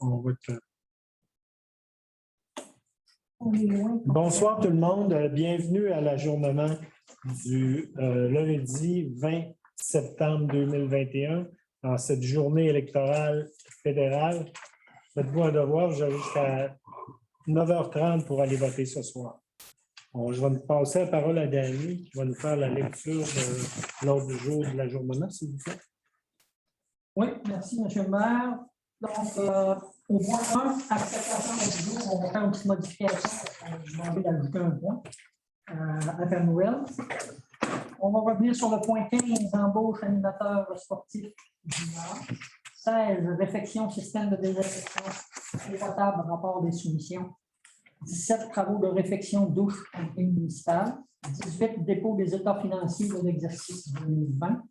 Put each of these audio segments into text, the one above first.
On va te... Bonsoir tout le monde. Bienvenue à l'ajournement du lundi 20 septembre 2021 en cette journée électorale fédérale. Faites-vous un devoir, vous avez jusqu'à 9h30 pour aller voter ce soir. Bon, je vais me passer la parole à Dany qui va nous faire la lecture de l'ordre du jour de l'ajournement, s'il vous plaît. Oui, merci, M. le maire. Donc, au point 1, acceptation du jour, on va faire une petite modification. Je vais demander d'ajouter un point à faire nouvelle. On va revenir sur le point 15, embauche animateur sportif junior. 16, réfection système de désinfection et potable, rapport des soumissions. 17, travaux de réfection douche municipale. 18, dépôt des états financiers de l'exercice 2020.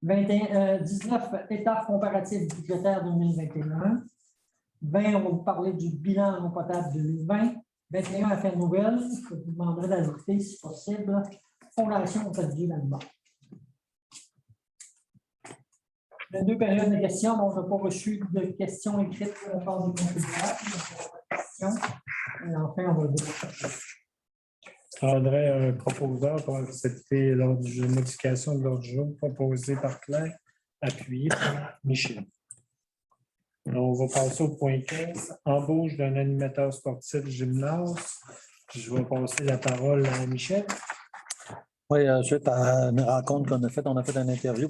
19, état comparatif budgétaire 2021. 20, on va vous parler du bilan en eau potable 2020. 21, affaires nouvelles. Je vous demanderai d'ajouter, si possible, fondation Dieu là-dedans. Les deux périodes de questions, on n'a pas reçu de questions écrites de la part des contributeurs. Et enfin, on va dire. Je prendrai un proposeur pour accepter l'ordre de modification de l'ordre du jour proposé par Claire, appuyé par Michel. Alors, on va passer au point 15, embauche d'un animateur sportif gymnase. Je vais passer la parole à Michel. Oui, suite à une rencontre qu'on a faite, on a fait une interview.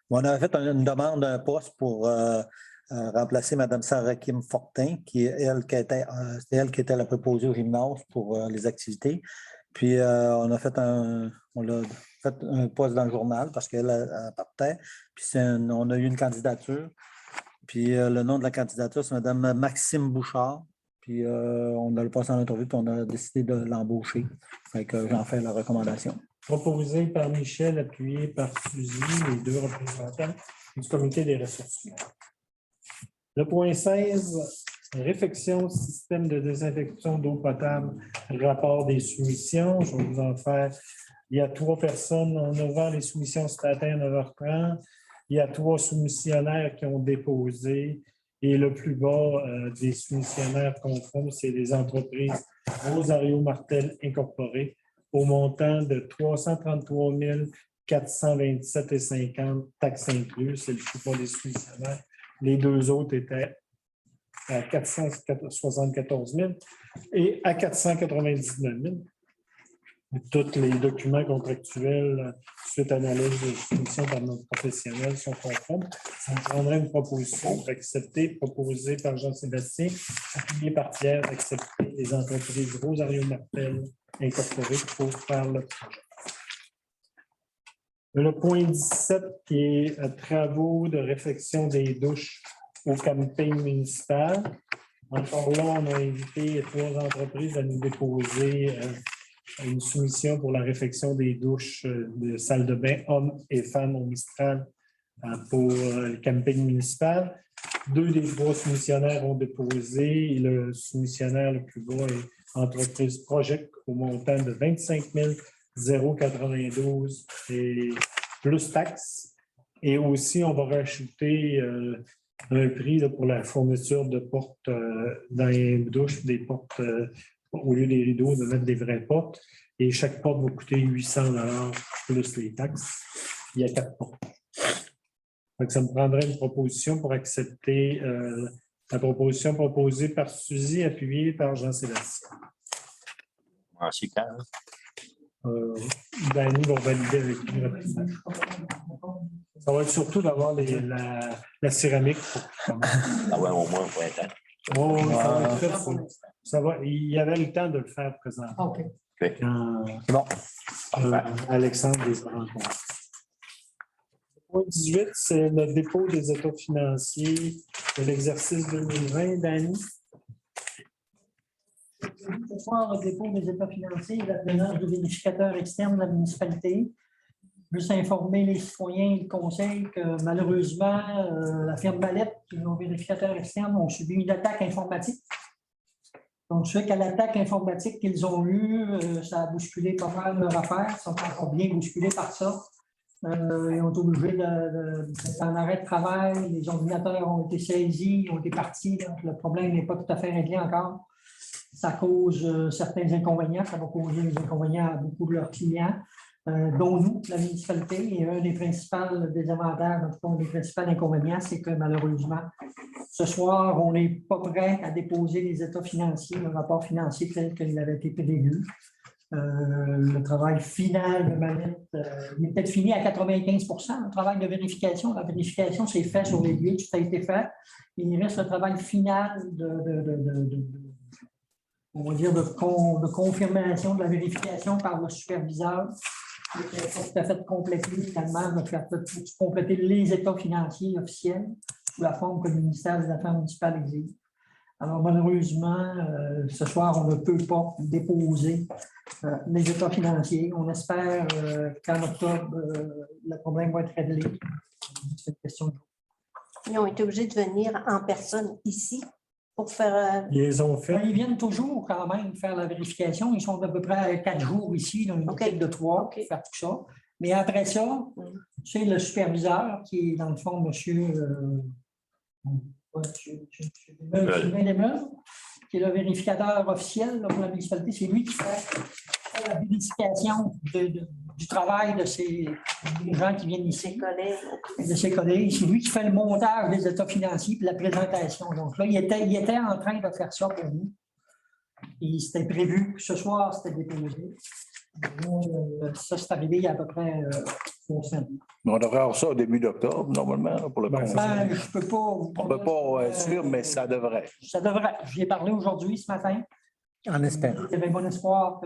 On a fait une demande d'un poste pour remplacer Mme Sarah Kim Fortin, qui est elle qui était la préposée au gymnase pour les activités. Puis on a fait un poste dans le journal parce qu'elle partait. Puis on a eu une candidature. Puis le nom de la candidature, c'est Mme Maxime Bouchard. Puis on a le poste en interview, puis on a décidé de l'embaucher. Fait que j'en fais la recommandation. Proposé par Michel, appuyé par Suzy, les deux représentants du comité des ressources humaines. Le point 16, réfection système de désinfection d'eau potable, rapport des soumissions. Je vais vous en faire. Il y a 3 personnes. On a ouvert les soumissions ce matin à 9h30. Il y a 3 soumissionnaires qui ont déposé. Et le plus bas des soumissionnaires conformes, c'est les entreprises Rosario Martel Incorporées au montant de 333 427,50 taxes incluses. C'est le plus bas des soumissionnaires. Les deux autres étaient à 474 000 et à 499 000. Tous les documents contractuels suite à l'analyse de soumission par notre professionnel sont conformes. Ça me prendrait une proposition pour accepter, proposée par Jean-Sébastien, appuyée par Pierre, d'accepter les entreprises Rosario Martel Incorporées pour faire le projet. Le point 17 qui est travaux de réfection des douches au camping municipal. Encore là, on a invité 3 entreprises à nous déposer une soumission pour la réfection des douches de salles de bain hommes et femmes au Mistral pour le camping municipal. 2 des 3 soumissionnaires ont déposé. Et le soumissionnaire le plus bas est entreprise Project au montant de 25 092 et plus taxes. Et aussi, on va rajouter un prix là, pour la fourniture de portes dans les douches, des portes, au lieu des rideaux, de mettre des vraies portes. Et chaque porte va coûter 800 $ plus les taxes. Il y a 4 portes. Donc, ça me prendrait une proposition pour accepter la proposition proposée par Suzy, appuyée par Jean-Sébastien. Merci, Carl. Dany va valider avec lui rapidement. Ça va être surtout d'avoir la céramique. Ah ouais, au moins, on va être. Oh, ça va être très fou. Ça va, il y avait le temps de le faire présentement. OK. Bon. Alexandre les a rencontrés. Point 18, c'est le dépôt des états financiers de l'exercice 2020. Dany? Ce soir, le dépôt des états financiers et la présence de vérificateurs externes de la municipalité. Juste informer les citoyens et le conseil que malheureusement, la firme Mallette et nos vérificateurs externes ont subi une attaque informatique. Donc, je sais qu'à l'attaque informatique qu'ils ont eue, ça a bousculé pas mal leur affaire. Ils sont encore bien bousculés par ça. Ils ont été obligés d'être en arrêt de travail. Les ordinateurs ont été saisis, ont été partis. Donc, le problème n'est pas tout à fait réglé encore. Ça cause certains inconvénients. Ça va causer des inconvénients à beaucoup de leurs clients, dont nous, la municipalité. Et un des principaux désavantages, en tout cas, un des principaux inconvénients, c'est que malheureusement, ce soir, on n'est pas prêt à déposer les états financiers, le rapport financier tel qu'il avait été prévu. Le travail final de Manette, il est peut-être fini à 95 %. Le travail de vérification, la vérification, c'est fait sur les lieux, tout a été fait. Il reste le travail final on va dire de confirmation de la vérification par le superviseur. Il est tout à fait complété également, de faire compléter les états financiers officiels sous la forme que le ministère des Affaires municipales exige. Alors, malheureusement, ce soir, on ne peut pas déposer les états financiers. On espère qu'en octobre, le problème va être réglé. C'est une question de jour. Ils ont été obligés de venir en personne ici pour faire. Ils les ont fait. Ils viennent toujours quand même faire la vérification. Ils sont à peu près à 4 jours ici, dans une équipe de 3 pour faire tout ça. Mais après ça, c'est le superviseur qui est, dans le fond, monsieur Desmeules, qui est le vérificateur officiel là, pour la municipalité. C'est lui qui fait la vérification du travail de ces gens qui viennent ici, de ses collègues. C'est lui qui fait le montage des états financiers et la présentation. Donc là, il était en train de faire ça pour nous. Et c'était prévu que ce soir, c'était déposé. Ça, c'est arrivé il y a à peu près 3 semaines. On devrait avoir ça au début d'octobre, normalement, pour le Ben, conseil. Ben, je peux pas. On ne peut pas être sûr, mais ça devrait. Ça devrait. J'y ai parlé aujourd'hui, ce matin. En espérant. Il y avait bon espoir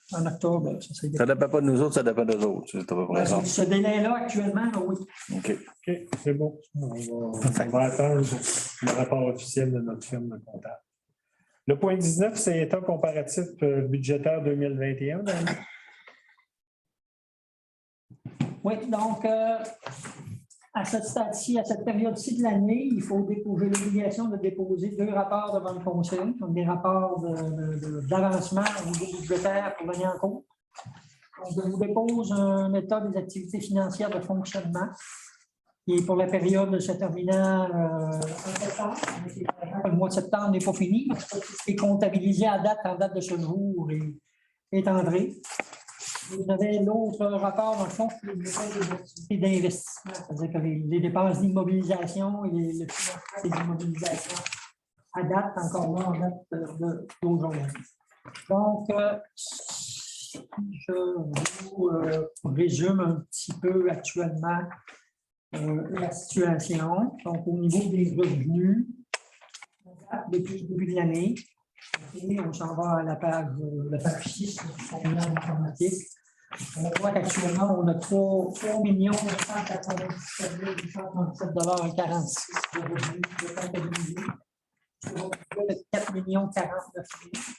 qu'en octobre, ça serait Ça ne dépend pas de nous autres, ça dépend des autres. C'est à peu près ça. Ce délai-là, actuellement, oui. OK. OK, c'est bon. On va attendre le rapport officiel de notre firme de comptable. Le point 19, c'est état comparatif budgétaire 2021. Oui, donc, à cette stade-ci, à cette période-ci de l'année, il faut déposer l'obligation de déposer 2 rapports devant le conseil, donc des rapports d'avancement au niveau budgétaire pour venir en compte. Donc, je vous dépose un état des activités financières de fonctionnement qui est pour la période se terminant en septembre. Le mois de septembre n'est pas fini, mais tout ce qui est comptabilisé en date de ce jour est entré. Vous avez l'autre rapport, dans le fond, qui est des activités d'investissement, c'est-à-dire que les dépenses d'immobilisation et le financement des immobilisations à date, encore là, en date d'aujourd'hui. Donc, je vous résume un petit peu actuellement la situation. Donc, au niveau des revenus, depuis le début de l'année, on s'en va à la page 6 du formulaire informatique. On voit qu'actuellement, on a 3 297 837,46 $, de revenus de comptabiliser. Sur un budget de 4 049 000.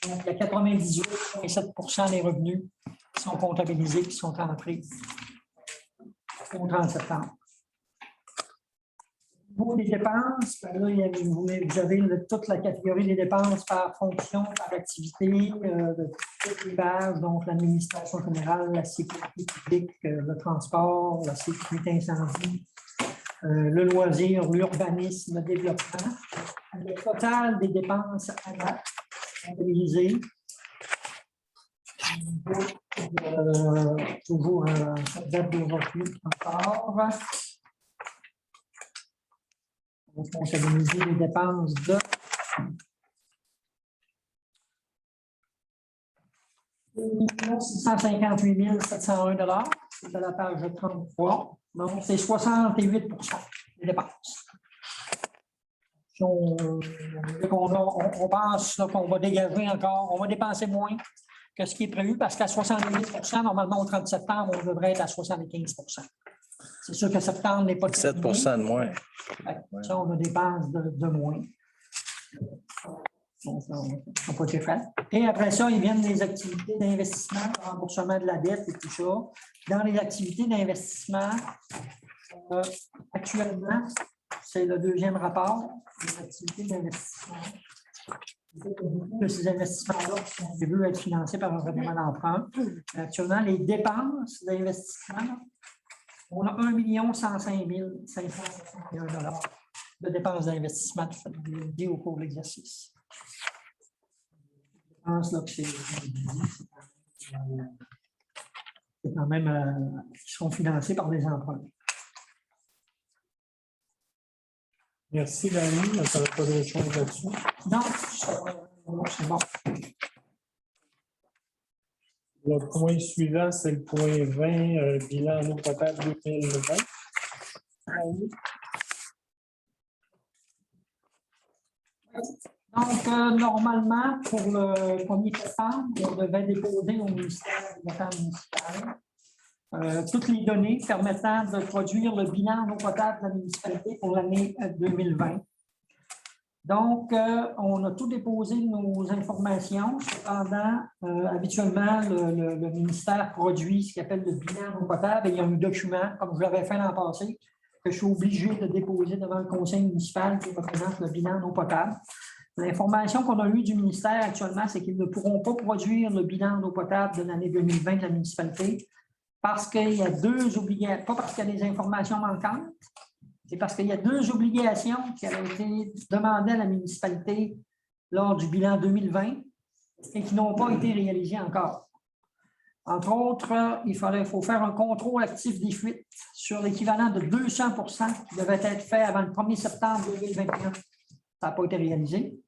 Donc, il y a 98,7 % des revenus qui sont comptabilisés, qui sont entrés au 30 septembre. Pour les dépenses, ben là, vous avez toute la catégorie des dépenses par fonction, par activité, de toutes les bases, donc l'administration générale, la sécurité publique, le transport, la sécurité incendie, le loisir, l'urbanisme, le développement. Le total des dépenses à date comptabilisées. Toujours à cette date d'aujourd'hui encore. On va comptabiliser les dépenses de 658 701 $. C'est à la page 33. Donc, c'est 68 % des dépenses. Si on pense qu'on va dégager encore, on va dépenser moins que ce qui est prévu parce qu'à 70 %, normalement, au 30 septembre, on devrait être à 75 %. C'est sûr que septembre n'est pas 7 % de moins. Ça, on a des dépenses de moins. Donc, ça n'a pas été fait. Et après ça, ils viennent les activités d'investissement, le remboursement de la dette et tout ça. Dans les activités d'investissement, actuellement, c'est le 2e rapport, les activités d'investissement. De ces investissements-là sont prévus être financés par un règlement d'emprunt. Actuellement, les dépenses d'investissement On a 1 105 561 de dépenses d'investissement liées au cours de l'exercice. Je pense là, que c'est quand même qui sont financés par des emprunts. Merci, Dani. Ça ne va pas d'autre chose là-dessus. Non, c'est bon. Le point suivant, c'est le point 20, bilan en eau potable 2020. Donc, normalement, pour le 1er septembre, on devait déposer au ministère de l'État municipal toutes les données permettant de produire le bilan en eau potable de la municipalité pour l'année 2020. Donc, on a tout déposé nos informations. Cependant, habituellement, le ministère produit ce qu'il appelle le bilan en eau potable et il y a un document, comme je l'avais fait l'an passé, que je suis obligé de déposer devant le conseil municipal qui représente le bilan en eau potable. L'information qu'on a eue du ministère actuellement, c'est qu'ils ne pourront pas produire le bilan d'eau potable de l'année 2020 de la municipalité parce qu'il y a deux obligations, pas parce qu'il y a des informations manquantes, c'est parce qu'il y a deux obligations qui avaient été demandées à la municipalité lors du bilan 2020 et qui n'ont pas été réalisées encore. Entre autres, il faut faire un contrôle actif des fuites sur l'équivalent de 200% qui devait être fait avant le 1er septembre 2021. Ça n'a pas été réalisé.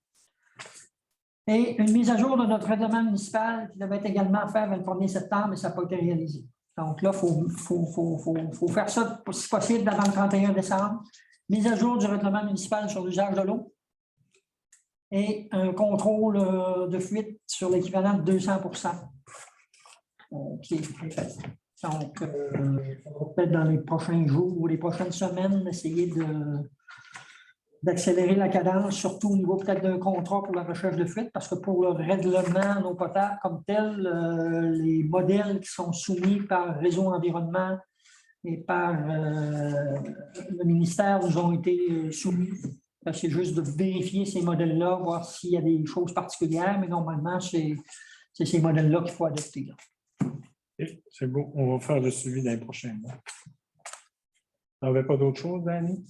Et une mise à jour de notre règlement municipal qui devait être également fait avant le 1er septembre, mais ça n'a pas été réalisé. Donc là, il faut faire ça, si possible, avant le 31 décembre. Mise à jour du règlement municipal sur l'usage de l'eau et un contrôle de fuite sur l'équivalent de 200% qui est fait. Donc, on va peut-être dans les prochains jours ou les prochaines semaines essayer d'accélérer la cadence, surtout au niveau peut-être d'un contrat pour la recherche de fuite, parce que pour le règlement en eau potable comme tel, les modèles qui sont soumis par Réseau Environnement et par le ministère nous ont été soumis. C'est juste de vérifier ces modèles-là, voir s'il y a des choses particulières, mais normalement, c'est ces modèles-là qu'il faut adopter. C'est beau. On va faire le suivi dans les prochains mois. On n'avait pas d'autre chose, Dani?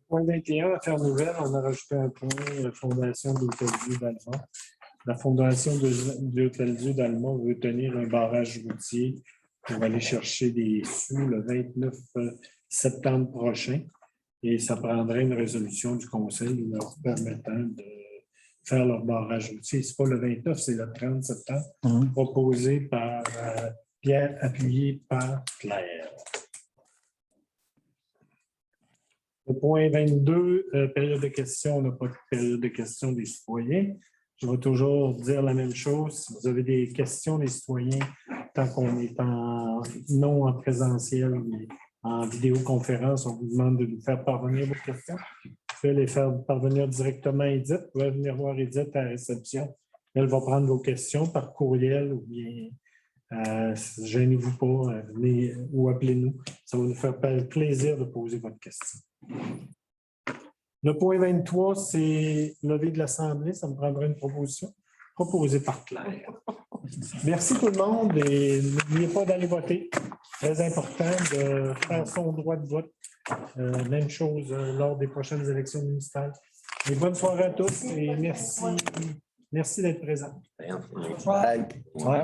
Point 21, affaires nouvelles, on a rajouté un point, la Fondation d'Hôtel-Dieu d'Allemand. La Fondation d'Hôtel-Dieu d'Allemand veut tenir un barrage routier pour aller chercher des sous le 29 septembre prochain. Et ça prendrait une résolution du Conseil leur permettant de faire leur barrage routier. Ce n'est pas le 29, c'est le 30 septembre, proposé par Pierre, appuyé par Claire. Le point 22, période de questions, on n'a pas de période de questions des citoyens. Je vais toujours dire la même chose. Si vous avez des questions des citoyens, tant qu'on est non en présentiel, mais en vidéoconférence, on vous demande de nous faire parvenir vos questions. Vous pouvez les faire parvenir directement à Edith. Vous pouvez venir voir Edith à la réception. Elle va prendre vos questions par courriel ou bien gênez-vous pas, venez ou appelez-nous. Ça va nous faire plaisir de poser votre question. Le point 23, c'est levé de l'Assemblée. Ça me prendra une proposition proposée par Claire. Merci tout le monde et n'oubliez pas d'aller voter. Très important de faire son droit de vote. Même chose lors des prochaines élections municipales. Et bonne soirée à tous et merci d'être présents. Ouais.